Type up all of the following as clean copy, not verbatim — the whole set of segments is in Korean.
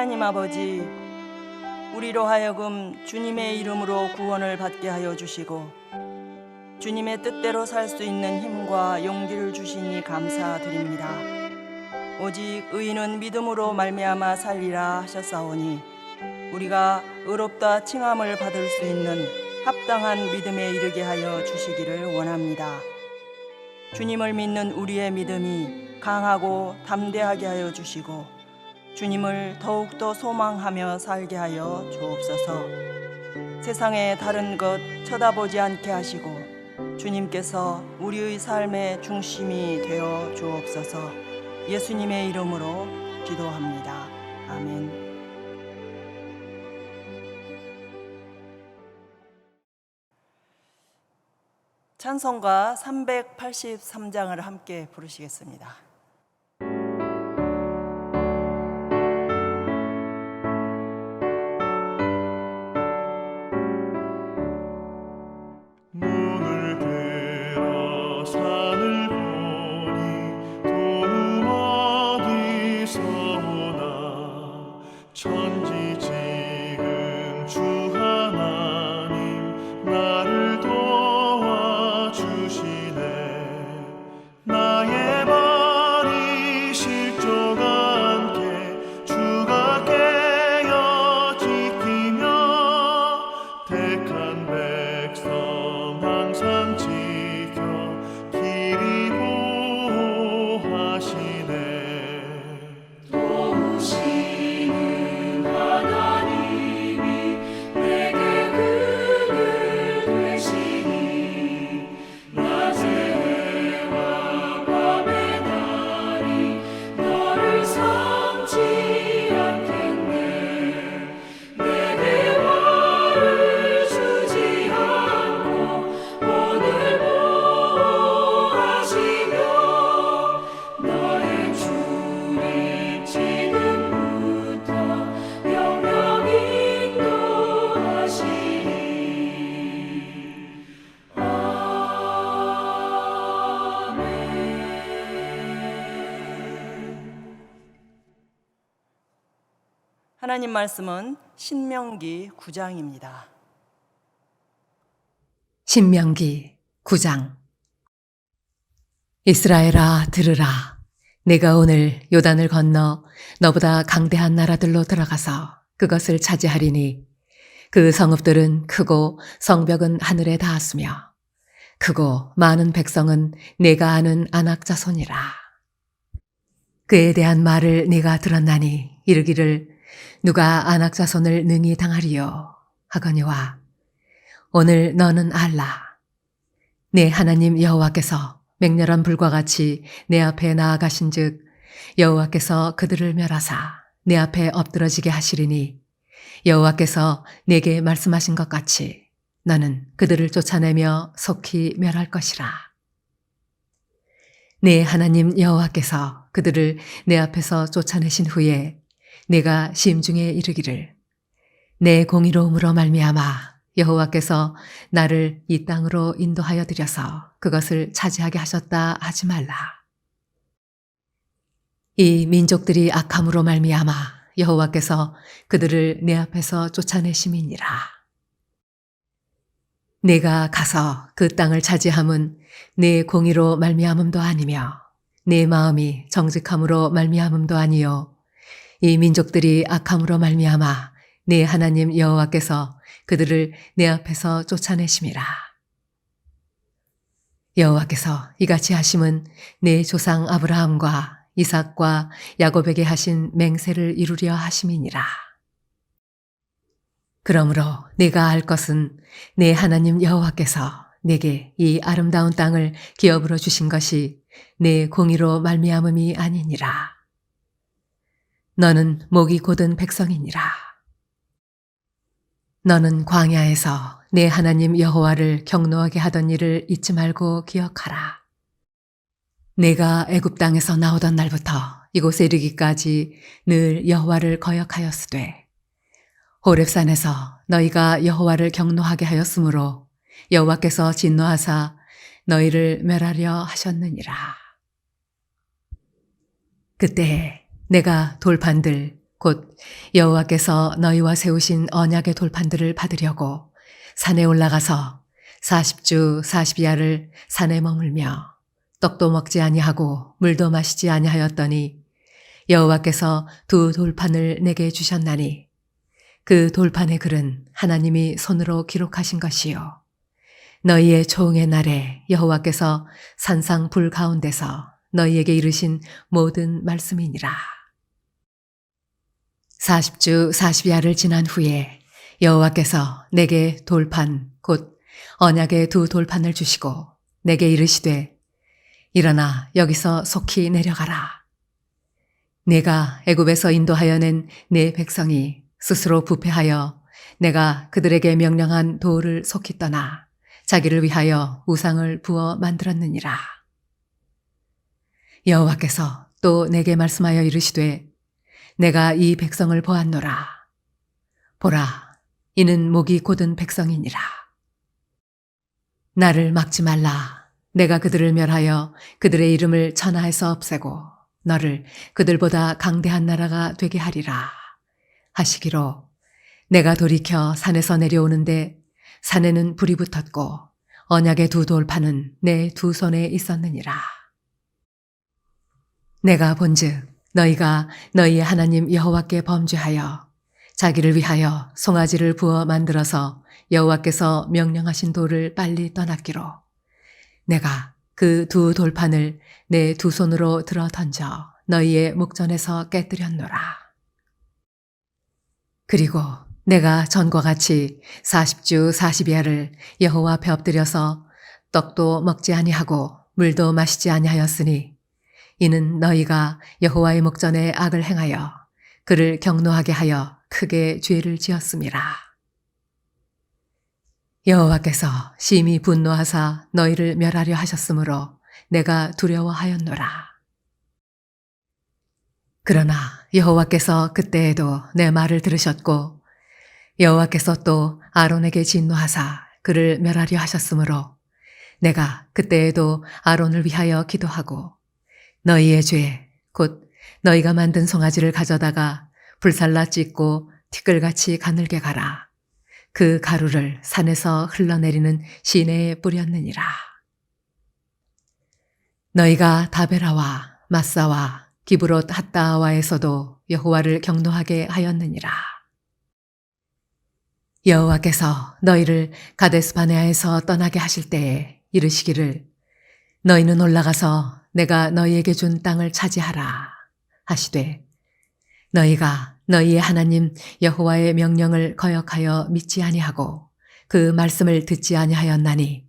하나님 아버지, 우리로 하여금 주님의 이름으로 구원을 받게 하여 주시고 주님의 뜻대로 살 수 있는 힘과 용기를 주시니 감사드립니다. 오직 의인은 믿음으로 말미암아 살리라 하셨사오니 우리가 의롭다 칭함을 받을 수 있는 합당한 믿음에 이르게 하여 주시기를 원합니다. 주님을 믿는 우리의 믿음이 강하고 담대하게 하여 주시고 주님을 더욱더 소망하며 살게 하여 주옵소서. 세상의 다른 것 쳐다보지 않게 하시고 주님께서 우리의 삶의 중심이 되어 주옵소서. 예수님의 이름으로 기도합니다. 아멘. 찬송가 383장을 함께 부르시겠습니다. 하나님 말씀은 신명기 9장입니다. 신명기 9장. 이스라엘아 들으라. 내가 오늘 요단을 건너 너보다 강대한 나라들로 들어가서 그것을 차지하리니 그 성읍들은 크고 성벽은 하늘에 닿았으며 크고 많은 백성은 내가 아는 아낙 자손이라. 그에 대한 말을 네가 들었나니 이르기를 누가 아낙 자손을 능히 당하리요 하거니와 오늘 너는 알라. 내 하나님 여호와께서 맹렬한 불과 같이 내 앞에 나아가신즉 여호와께서 그들을 멸하사 내 앞에 엎드러지게 하시리니 여호와께서 내게 말씀하신 것 같이 너는 그들을 쫓아내며 속히 멸할 것이라. 내 하나님 여호와께서 그들을 내 앞에서 쫓아내신 후에 내가 심중에 이르기를 내 공의로움으로 말미암아 여호와께서 나를 이 땅으로 인도하여 드려서 그것을 차지하게 하셨다 하지 말라. 이 민족들이 악함으로 말미암아 여호와께서 그들을 내 앞에서 쫓아내심이니라. 내가 가서 그 땅을 차지함은 내 공의로 말미암음도 아니며 내 마음이 정직함으로 말미암음도 아니요 이 민족들이 악함으로 말미암아 내 하나님 여호와께서 그들을 내 앞에서 쫓아내심이라. 여호와께서 이같이 하심은 내 조상 아브라함과 이삭과 야곱에게 하신 맹세를 이루려 하심이니라. 그러므로 내가 알 것은 내 하나님 여호와께서 내게 이 아름다운 땅을 기업으로 주신 것이 내 공의로 말미암음이 아니니라. 너는 목이 곧은 백성이니라. 너는 광야에서 내 하나님 여호와를 경노하게 하던 일을 잊지 말고 기억하라. 내가 애굽 땅에서 나오던 날부터 이곳에 이르기까지 늘 여호와를 거역하였으되 호렙산에서 너희가 여호와를 경노하게 하였으므로 여호와께서 진노하사 너희를 멸하려 하셨느니라. 그때 내가 돌판들 곧 여호와께서 너희와 세우신 언약의 돌판들을 받으려고 산에 올라가서 40주 40야를 산에 머물며 떡도 먹지 아니하고 물도 마시지 아니하였더니 여호와께서 두 돌판을 내게 주셨나니 그 돌판의 글은 하나님이 손으로 기록하신 것이요 너희의 초흥의 날에 여호와께서 산상 불 가운데서 너희에게 이르신 모든 말씀이니라. 40주 40야를 지난 후에 여호와께서 내게 돌판 곧 언약의 두 돌판을 주시고 내게 이르시되 일어나 여기서 속히 내려가라. 내가 애굽에서 인도하여 낸 내 백성이 스스로 부패하여 내가 그들에게 명령한 도를 속히 떠나 자기를 위하여 우상을 부어 만들었느니라. 여호와께서 또 내게 말씀하여 이르시되 내가 이 백성을 보았노라. 보라, 이는 목이 곧은 백성이니라. 나를 막지 말라. 내가 그들을 멸하여 그들의 이름을 천하에서 없애고 너를 그들보다 강대한 나라가 되게 하리라. 하시기로 내가 돌이켜 산에서 내려오는데 산에는 불이 붙었고 언약의 두 돌판은 내 두 손에 있었느니라. 내가 본즉 너희가 너희의 하나님 여호와께 범죄하여 자기를 위하여 송아지를 부어 만들어서 여호와께서 명령하신 도를 빨리 떠났기로 내가 그 두 돌판을 내 두 손으로 들어 던져 너희의 목전에서 깨뜨렸노라. 그리고 내가 전과 같이 40주 40야를 여호와 앞에 엎드려서 떡도 먹지 아니하고 물도 마시지 아니하였으니 이는 너희가 여호와의 목전에 악을 행하여 그를 경노하게 하여 크게 죄를 지었음이라. 여호와께서 심히 분노하사 너희를 멸하려 하셨으므로 내가 두려워하였노라. 그러나 여호와께서 그때에도 내 말을 들으셨고 여호와께서 또 아론에게 진노하사 그를 멸하려 하셨으므로 내가 그때에도 아론을 위하여 기도하고 너희의 죄 곧 너희가 만든 송아지를 가져다가 불살라 찢고 티끌같이 가늘게 가라. 그 가루를 산에서 흘러내리는 시내에 뿌렸느니라. 너희가 다베라와 마사와 기브롯 핫다와에서도 여호와를 경노하게 하였느니라. 여호와께서 너희를 가데스 바네아에서 떠나게 하실 때에 이르시기를 너희는 올라가서 내가 너희에게 준 땅을 차지하라 하시되 너희가 너희의 하나님 여호와의 명령을 거역하여 믿지 아니하고 그 말씀을 듣지 아니하였나니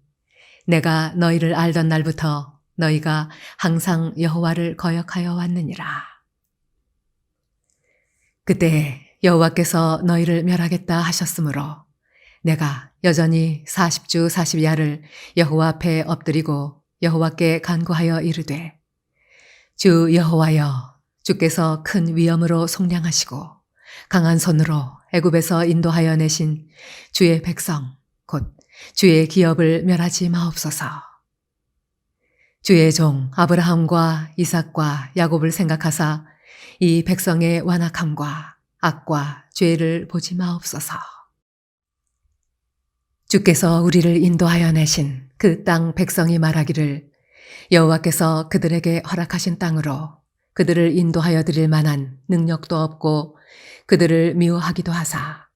내가 너희를 알던 날부터 너희가 항상 여호와를 거역하여 왔느니라. 그때 여호와께서 너희를 멸하겠다 하셨으므로 내가 여전히 40주 40야를 여호와 앞에 엎드리고 여호와께 간구하여 이르되 주 여호와여 주께서 큰 위엄으로 속량하시고 강한 손으로 애굽에서 인도하여 내신 주의 백성 곧 주의 기업을 멸하지 마옵소서. 주의 종 아브라함과 이삭과 야곱을 생각하사 이 백성의 완악함과 악과 죄를 보지 마옵소서. 주께서 우리를 인도하여 내신 그 땅 백성이 말하기를 여호와께서 그들에게 허락하신 땅으로 그들을 인도하여 드릴 만한 능력도 없고 그들을 미워하기도 하사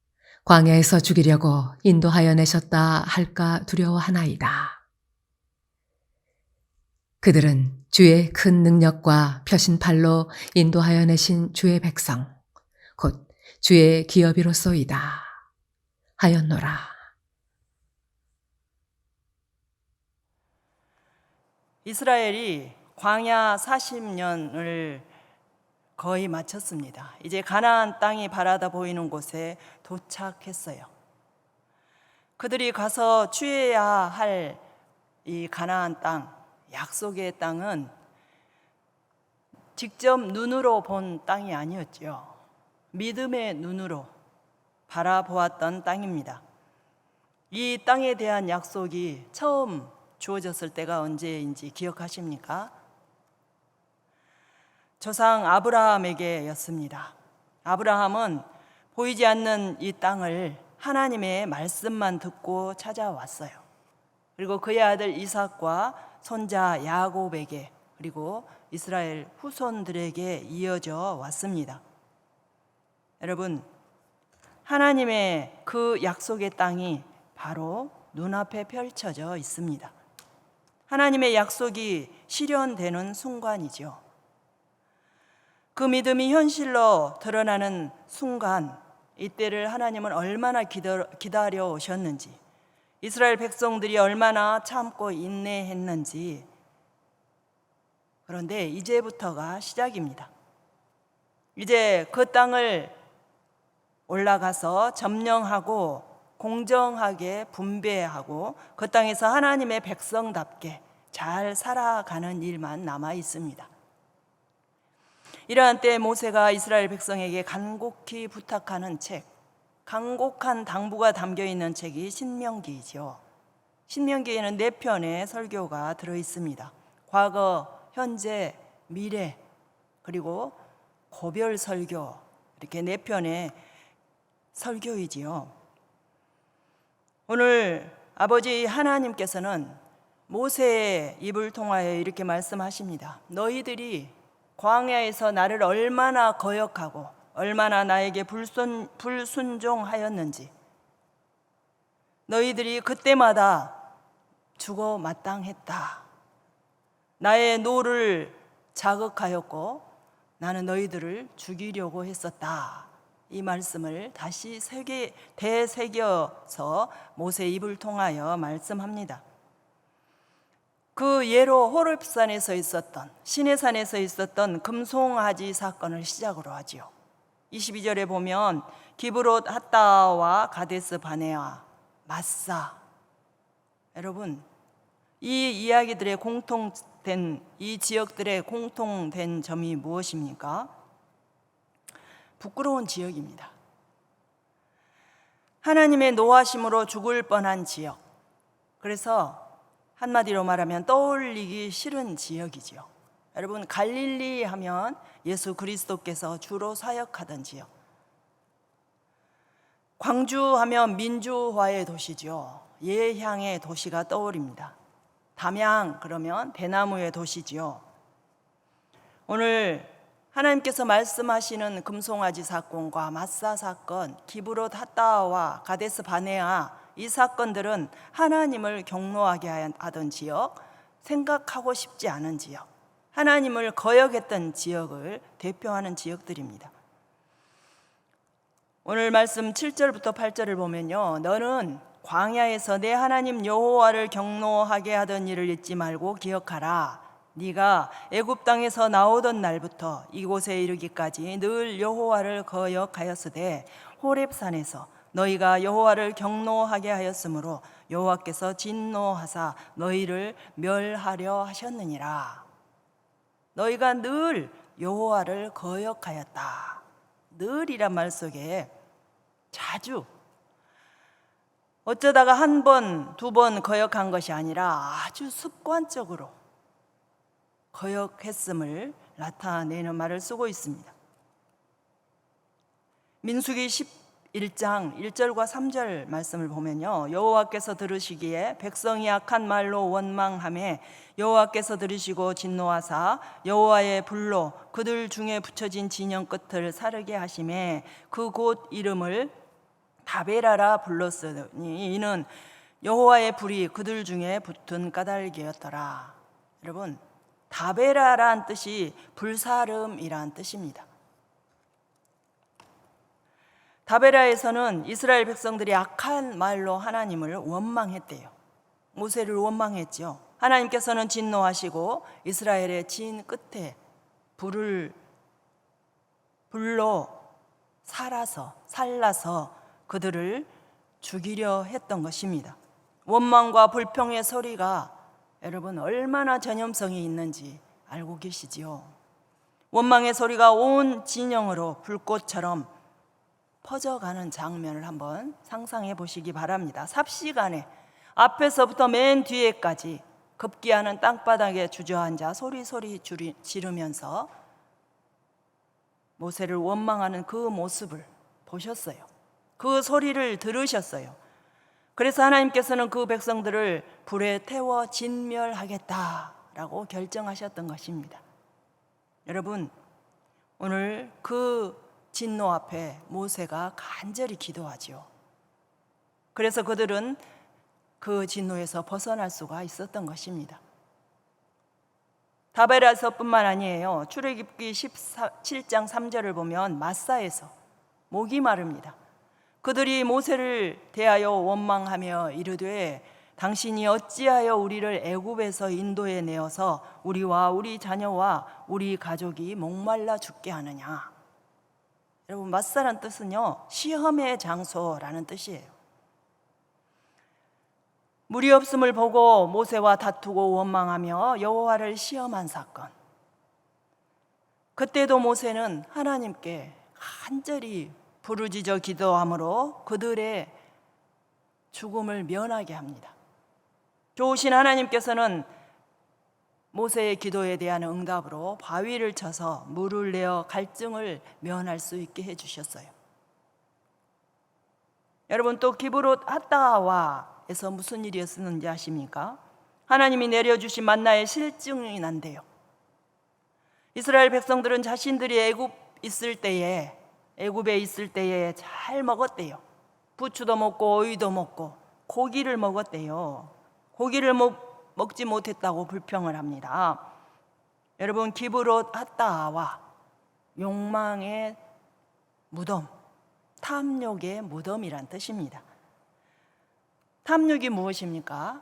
광야에서 죽이려고 인도하여 내셨다 할까 두려워하나이다. 그들은 주의 큰 능력과 펴신 팔로 인도하여 내신 주의 백성 곧 주의 기업이로소이다 하였노라. 이스라엘이 광야 40년을 거의 마쳤습니다. 이제 가나안 땅이 바라다 보이는 곳에 도착했어요. 그들이 가서 취해야 할 이 가나안 땅, 약속의 땅은 직접 눈으로 본 땅이 아니었죠. 믿음의 눈으로 바라보았던 땅입니다. 이 땅에 대한 약속이 처음 주어졌을 때가 언제인지 기억하십니까? 조상 아브라함에게였습니다. 아브라함은 보이지 않는 이 땅을 하나님의 말씀만 듣고 찾아왔어요. 그리고 그의 아들 이삭과 손자 야곱에게 그리고 이스라엘 후손들에게 이어져 왔습니다. 여러분, 하나님의 그 약속의 땅이 바로 눈앞에 펼쳐져 있습니다. 하나님의 약속이 실현되는 순간이죠. 그 믿음이 현실로 드러나는 순간, 이때를 하나님은 얼마나 기다려 오셨는지, 이스라엘 백성들이 얼마나 참고 인내했는지. 그런데 이제부터가 시작입니다. 이제 그 땅을 올라가서 점령하고 공정하게 분배하고 그 땅에서 하나님의 백성답게 잘 살아가는 일만 남아 있습니다. 이러한 때 모세가 이스라엘 백성에게 간곡히 부탁하는 책, 간곡한 당부가 담겨 있는 책이 신명기이죠. 신명기에는 4편의 설교가 들어 있습니다. 과거, 현재, 미래, 그리고 고별 설교, 이렇게 4편의 설교이지요. 오늘 아버지 하나님께서는 모세의 입을 통하여 이렇게 말씀하십니다. 너희들이 광야에서 나를 얼마나 거역하고 얼마나 나에게 불순종하였는지, 너희들이 그때마다 죽어 마땅했다. 나의 노를 자극하였고 나는 너희들을 죽이려고 했었다. 이 말씀을 다시 되새겨서 모세의 입을 통하여 말씀합니다. 그 예로 호렙산에서 있었던, 시내산에서 있었던 금송아지 사건을 시작으로 하지요. 22절에 보면 기브롯 핫다와 가데스 바네아, 마사. 여러분, 이 이야기들의 이 지역들의 공통된 점이 무엇입니까? 부끄러운 지역입니다. 하나님의 노하심으로 죽을 뻔한 지역. 그래서 한마디로 말하면 떠올리기 싫은 지역이지요. 여러분, 갈릴리 하면 예수 그리스도께서 주로 사역하던 지역. 광주 하면 민주화의 도시죠. 예향의 도시가 떠오릅니다. 담양 그러면 대나무의 도시지요. 오늘 하나님께서 말씀하시는 금송아지 사건과 마사 사건, 기브롯 핫다와 가데스 바네아, 이 사건들은 하나님을 경노하게 하던 지역, 생각하고 싶지 않은 지역, 하나님을 거역했던 지역을 대표하는 지역들입니다. 오늘 말씀 7절부터 8절을 보면요, 너는 광야에서 내 하나님 여호와를 경노하게 하던 일을 잊지 말고 기억하라. 네가 애굽 땅에서 나오던 날부터 이곳에 이르기까지 늘 여호와를 거역하였으되 호렙산에서 너희가 여호와를 경노하게 하였으므로 여호와께서 진노하사 너희를 멸하려 하셨느니라. 너희가 늘 여호와를 거역하였다. 늘이란 말 속에 자주, 어쩌다가 한 번, 두 번 거역한 것이 아니라 아주 습관적으로 거역했음을 나타내는 말을 쓰고 있습니다. 민수기 11장 1절과 3절 말씀을 보면요, 여호와께서 들으시기에 백성이 악한 말로 원망하매 여호와께서 들으시고 진노하사 여호와의 불로 그들 중에 붙여진 진영 끝을 사르게 하시매 그 곳 이름을 다베라라 불렀으니 이는 여호와의 불이 그들 중에 붙은 까닭이었더라. 여러분, 다베라란 뜻이 불사름이란 뜻입니다. 다베라에서는 이스라엘 백성들이 악한 말로 하나님을 원망했대요. 모세를 원망했죠. 하나님께서는 진노하시고 이스라엘의 진 끝에 불로 살라서 그들을 죽이려 했던 것입니다. 원망과 불평의 소리가 여러분 얼마나 전염성이 있는지 알고 계시지요? 원망의 소리가 온 진영으로 불꽃처럼 퍼져가는 장면을 한번 상상해 보시기 바랍니다. 삽시간에 앞에서부터 맨 뒤에까지 급기야는 땅바닥에 주저앉아 소리 지르면서 모세를 원망하는 그 모습을 보셨어요. 그 소리를 들으셨어요. 그래서 하나님께서는 그 백성들을 불에 태워 진멸하겠다라고 결정하셨던 것입니다. 여러분, 오늘 그 진노 앞에 모세가 간절히 기도하지요. 그래서 그들은 그 진노에서 벗어날 수가 있었던 것입니다. 다베라서뿐만 아니에요. 출애굽기 17장 3절을 보면 마사에서 목이 마릅니다. 그들이 모세를 대하여 원망하며 이르되 당신이 어찌하여 우리를 애굽에서 인도해 내어서 우리와 우리 자녀와 우리 가족이 목말라 죽게 하느냐. 여러분, 마사란 뜻은요, 시험의 장소라는 뜻이에요. 물이 없음을 보고 모세와 다투고 원망하며 여호와를 시험한 사건. 그때도 모세는 하나님께 간절히 부르짖어 기도함으로 그들의 죽음을 면하게 합니다. 좋으신 하나님께서는 모세의 기도에 대한 응답으로 바위를 쳐서 물을 내어 갈증을 면할 수 있게 해주셨어요. 여러분, 또 기브롯 핫다와에서 무슨 일이었는지 아십니까? 하나님이 내려주신 만나의 실증이 난대요. 이스라엘 백성들은 자신들이 애굽에 있을 때에 잘 먹었대요. 부추도 먹고 오이도 먹고 고기를 먹었대요. 고기를 먹지 못했다고 불평을 합니다. 여러분, 기브롯 핫다와 욕망의 무덤, 탐욕의 무덤이란 뜻입니다. 탐욕이 무엇입니까?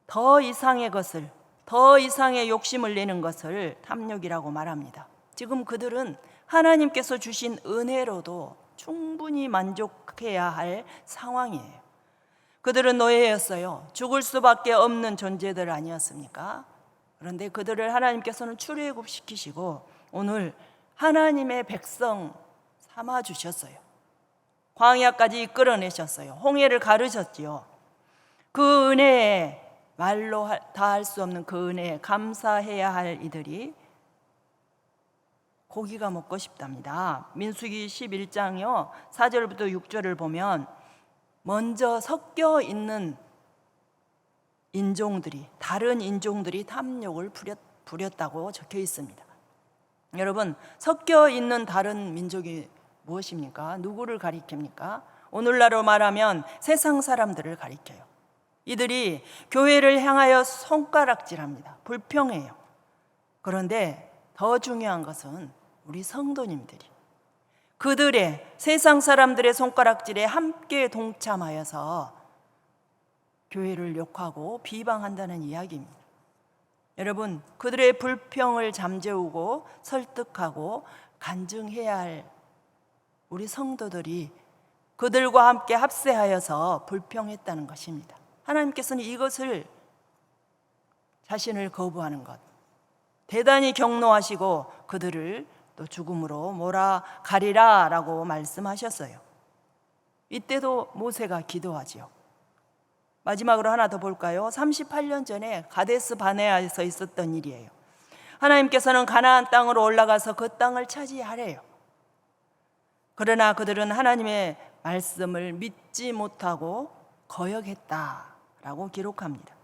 더 이상의 것을, 더 이상의 욕심을 내는 것을 탐욕이라고 말합니다. 지금 그들은 하나님께서 주신 은혜로도 충분히 만족해야 할 상황이에요. 그들은 노예였어요. 죽을 수밖에 없는 존재들 아니었습니까? 그런데 그들을 하나님께서는 출애굽시키시고 오늘 하나님의 백성 삼아 주셨어요. 광야까지 이끌어내셨어요. 홍해를 가르셨지요. 그 은혜에 말로 다 할 수 없는 그 은혜에 감사해야 할 이들이 고기가 먹고 싶답니다. 민수기 11장요 4절부터 6절을 보면 먼저 섞여 있는 인종들이, 다른 인종들이 탐욕을 부렸다고 적혀 있습니다. 여러분, 섞여 있는 다른 민족이 무엇입니까? 누구를 가리킵니까? 오늘날로 말하면 세상 사람들을 가리켜요. 이들이 교회를 향하여 손가락질합니다. 불평해요. 그런데 더 중요한 것은 우리 성도님들이 그들의, 세상 사람들의 손가락질에 함께 동참하여서 교회를 욕하고 비방한다는 이야기입니다. 여러분, 그들의 불평을 잠재우고 설득하고 간증해야 할 우리 성도들이 그들과 함께 합세하여서 불평했다는 것입니다. 하나님께서는 이것을, 자신을 거부하는 것, 대단히 경노하시고 그들을 또 죽음으로 몰아가리라 라고 말씀하셨어요. 이때도 모세가 기도하지요. 마지막으로 하나 더 볼까요? 38년 전에 가데스 바네아에서 있었던 일이에요. 하나님께서는 가나안 땅으로 올라가서 그 땅을 차지하래요. 그러나 그들은 하나님의 말씀을 믿지 못하고 거역했다라고 기록합니다.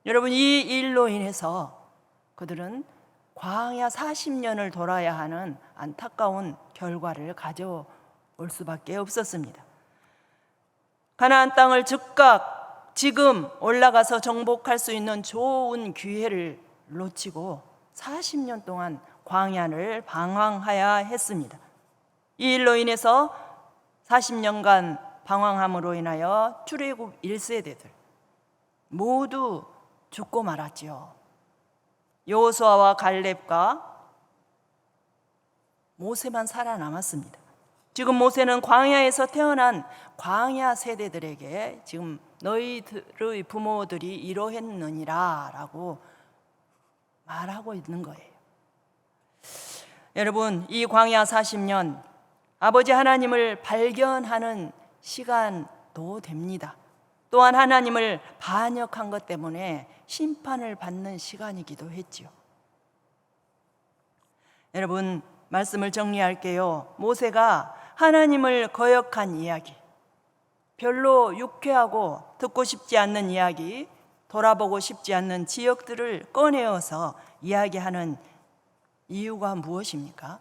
여러분, 이 일로 인해서 그들은 광야 40년을 돌아야 하는 안타까운 결과를 가져올 수밖에 없었습니다. 가나안 땅을 즉각 지금 올라가서 정복할 수 있는 좋은 기회를 놓치고 40년 동안 광야를 방황해야 했습니다. 이 일로 인해서 40년간 방황함으로 인하여 출애굽 1세대들 모두 죽고 말았지요. 여호수아와 갈렙과 모세만 살아남았습니다. 지금 모세는 광야에서 태어난 광야 세대들에게 지금 너희들의 부모들이 이러했느니라 라고 말하고 있는 거예요. 여러분, 이 광야 40년 아버지 하나님을 발견하는 시간도 됩니다. 또한 하나님을 반역한 것 때문에 심판을 받는 시간이기도 했지요. 여러분, 말씀을 정리할게요. 모세가 하나님을 거역한 이야기, 별로 유쾌하고 듣고 싶지 않는 이야기, 돌아보고 싶지 않는 지역들을 꺼내어서 이야기하는 이유가 무엇입니까?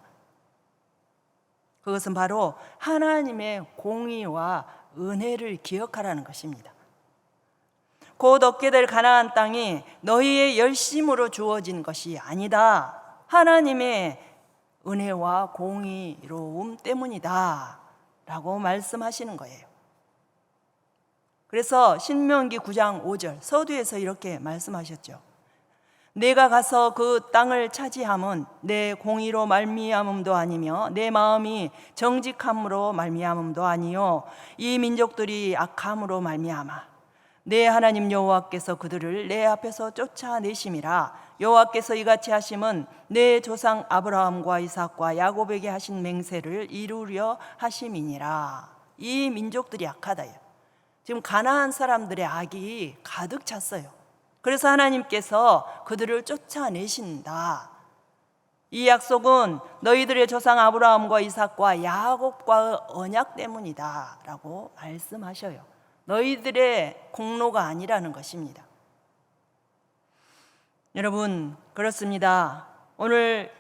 그것은 바로 하나님의 공의와 은혜를 기억하라는 것입니다. 곧 얻게 될 가나안 땅이 너희의 열심으로 주어진 것이 아니다. 하나님의 은혜와 공의로움 때문이다 라고 말씀하시는 거예요. 그래서 신명기 9장 5절 서두에서 이렇게 말씀하셨죠. 내가 가서 그 땅을 차지함은 내 공의로 말미암음도 아니며 내 마음이 정직함으로 말미암음도 아니요 이 민족들이 악함으로 말미암아 내 하나님 여호와께서 그들을 내 앞에서 쫓아내심이라. 여호와께서 이같이 하심은 내 조상 아브라함과 이삭과 야곱에게 하신 맹세를 이루려 하심이니라. 이 민족들이 악하다요. 지금 가나안 사람들의 악이 가득 찼어요. 그래서 하나님께서 그들을 쫓아내신다. 이 약속은 너희들의 조상 아브라함과 이삭과 야곱과의 언약 때문이다 라고 말씀하셔요. 너희들의 공로가 아니라는 것입니다. 여러분, 그렇습니다. 오늘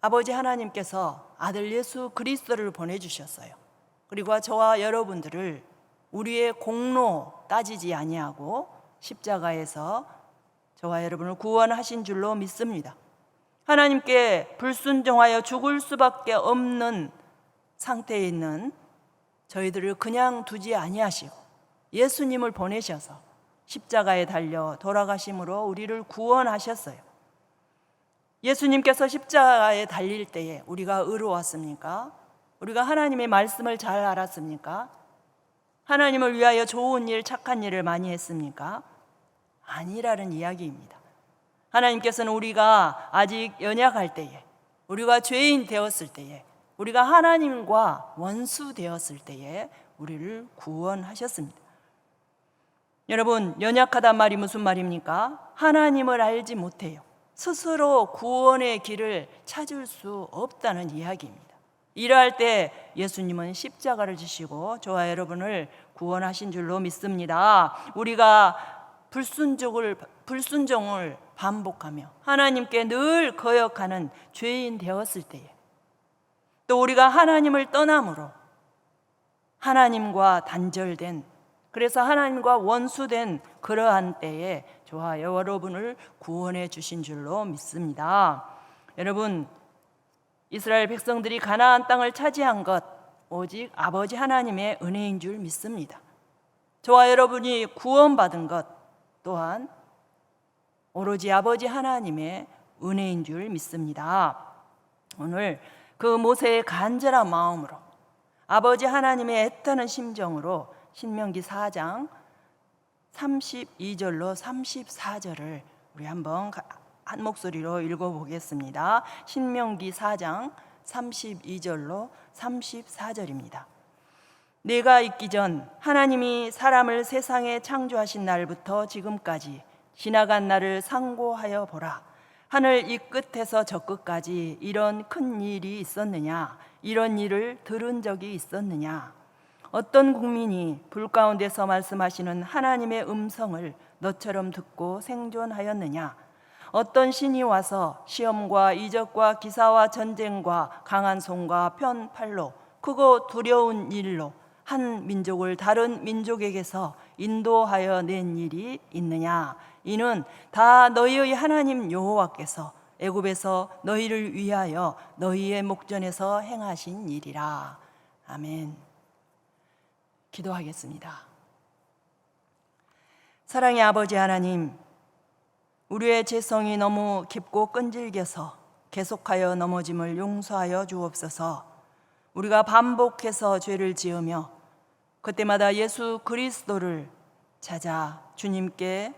아버지 하나님께서 아들 예수 그리스도를 보내주셨어요. 그리고 저와 여러분들을 우리의 공로 따지지 아니하고 십자가에서 저와 여러분을 구원하신 줄로 믿습니다. 하나님께 불순종하여 죽을 수밖에 없는 상태에 있는 저희들을 그냥 두지 아니하시고 예수님을 보내셔서 십자가에 달려 돌아가심으로 우리를 구원하셨어요. 예수님께서 십자가에 달릴 때에 우리가 의로웠습니까? 우리가 하나님의 말씀을 잘 알았습니까? 하나님을 위하여 좋은 일, 착한 일을 많이 했습니까? 아니라는 이야기입니다. 하나님께서는 우리가 아직 연약할 때에, 우리가 죄인 되었을 때에, 우리가 하나님과 원수 되었을 때에 우리를 구원하셨습니다. 여러분, 연약하단 말이 무슨 말입니까? 하나님을 알지 못해요. 스스로 구원의 길을 찾을 수 없다는 이야기입니다. 이러할 때 예수님은 십자가를 지시고 저와 여러분을 구원하신 줄로 믿습니다. 우리가 불순종을 반복하며 하나님께 늘 거역하는 죄인 되었을 때에, 또 우리가 하나님을 떠남으로 하나님과 단절된, 그래서 하나님과 원수된 그러한 때에 저와 여러분을 구원해 주신 줄로 믿습니다. 여러분, 이스라엘 백성들이 가나안 땅을 차지한 것 오직 아버지 하나님의 은혜인 줄 믿습니다. 저와 여러분이 구원받은 것 또한 오로지 아버지 하나님의 은혜인 줄 믿습니다. 오늘 그 모세의 간절한 마음으로 아버지 하나님의 애타는 심정으로 신명기 4장 32절로 34절을 우리 한번 한 목소리로 읽어보겠습니다. 신명기 4장 32절로 34절입니다. 내가 있기 전 하나님이 사람을 세상에 창조하신 날부터 지금까지 지나간 날을 상고하여 보라. 하늘 이 끝에서 저 끝까지 이런 큰 일이 있었느냐? 이런 일을 들은 적이 있었느냐? 어떤 국민이 불 가운데서 말씀하시는 하나님의 음성을 너처럼 듣고 생존하였느냐? 어떤 신이 와서 시험과 이적과 기사와 전쟁과 강한 손과 편팔로 크고 두려운 일로 한 민족을 다른 민족에게서 인도하여 낸 일이 있느냐? 이는 다 너희의 하나님 여호와께서 애굽에서 너희를 위하여 너희의 목전에서 행하신 일이라. 아멘. 기도하겠습니다. 사랑의 아버지 하나님, 우리의 죄성이 너무 깊고 끈질겨서 계속하여 넘어짐을 용서하여 주옵소서. 우리가 반복해서 죄를 지으며 그때마다 예수 그리스도를 찾아 주님께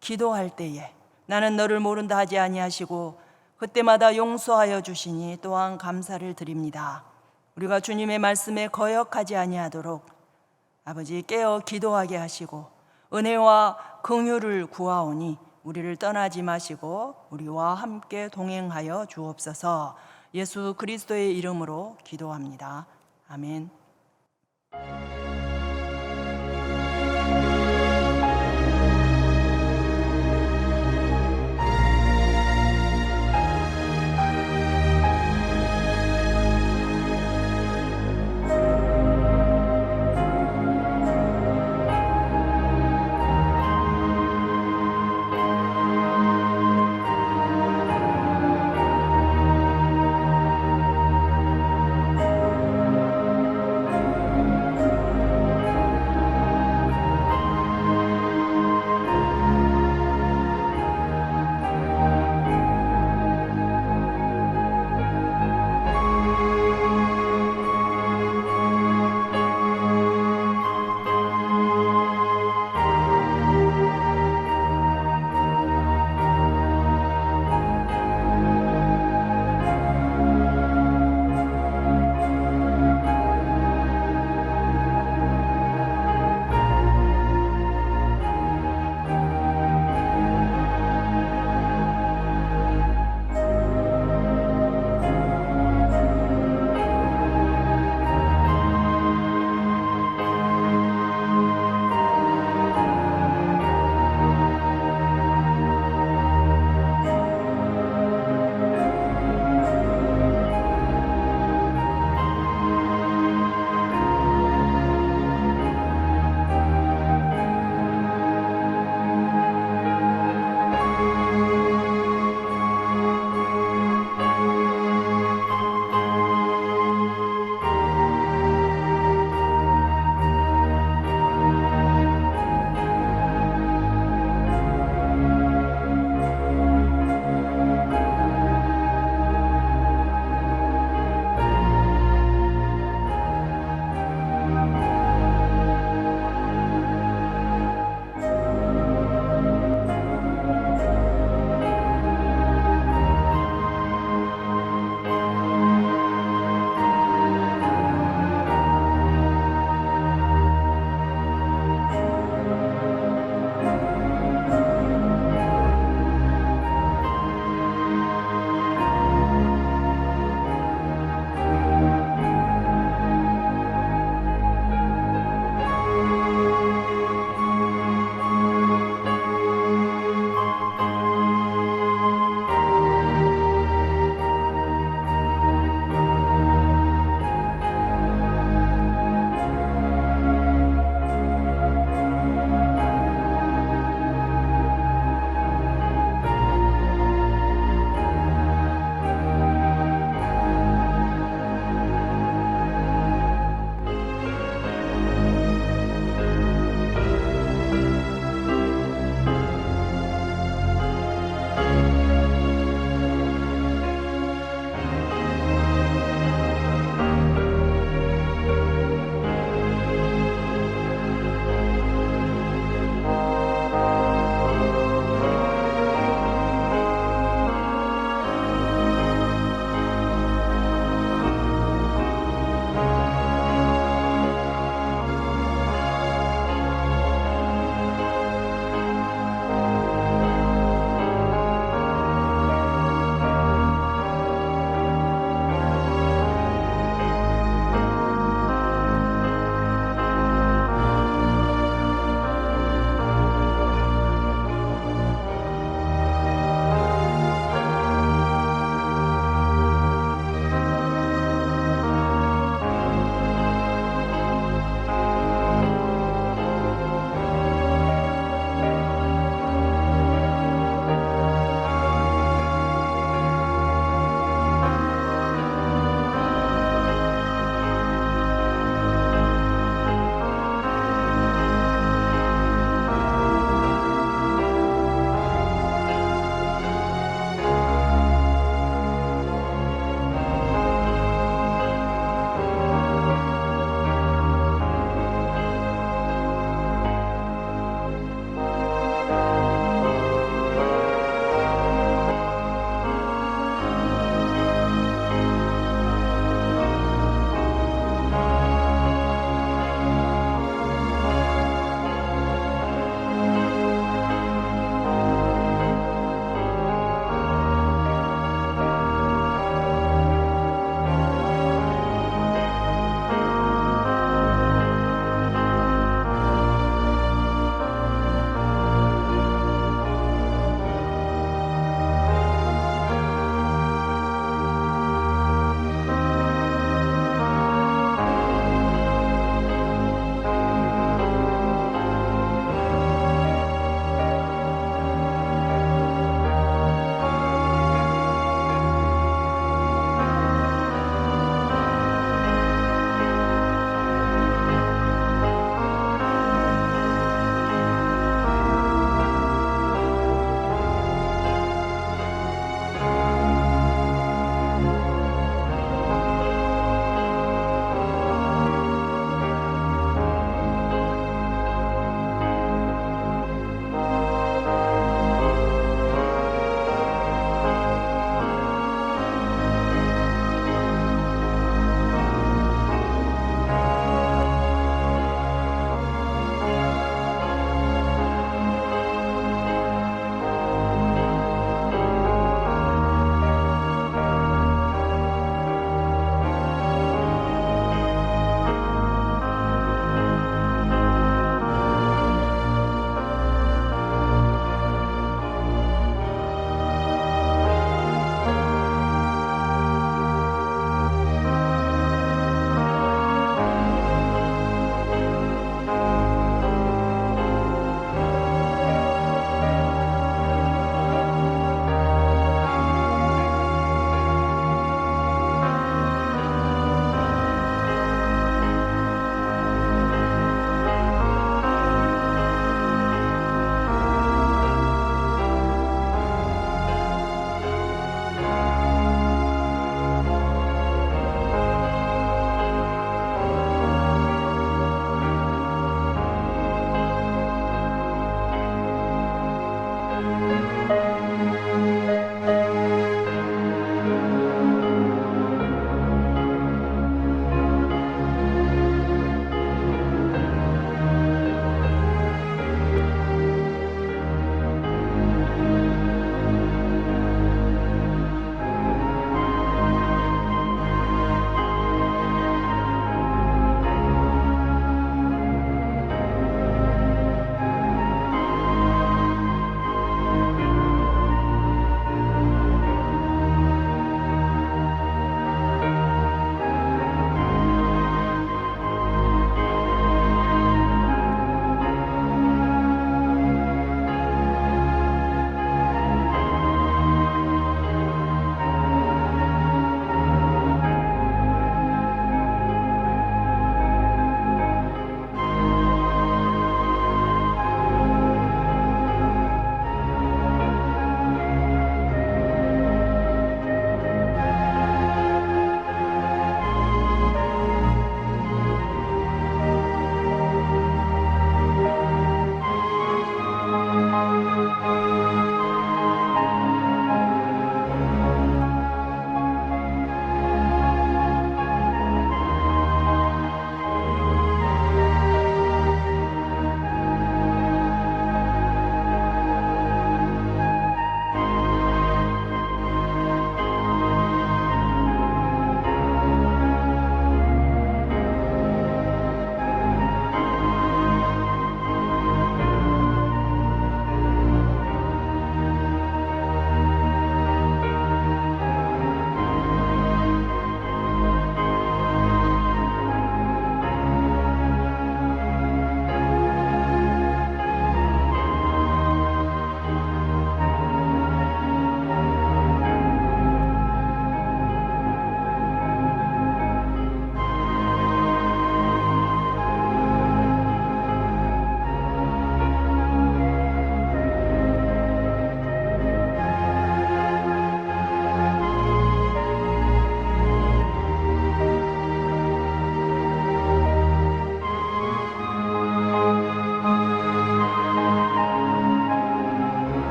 기도할 때에 나는 너를 모른다 하지 아니하시고 그때마다 용서하여 주시니 또한 감사를 드립니다. 우리가 주님의 말씀에 거역하지 아니하도록 아버지 깨어 기도하게 하시고 은혜와 긍휼을 구하오니 우리를 떠나지 마시고 우리와 함께 동행하여 주옵소서. 예수 그리스도의 이름으로 기도합니다. 아멘.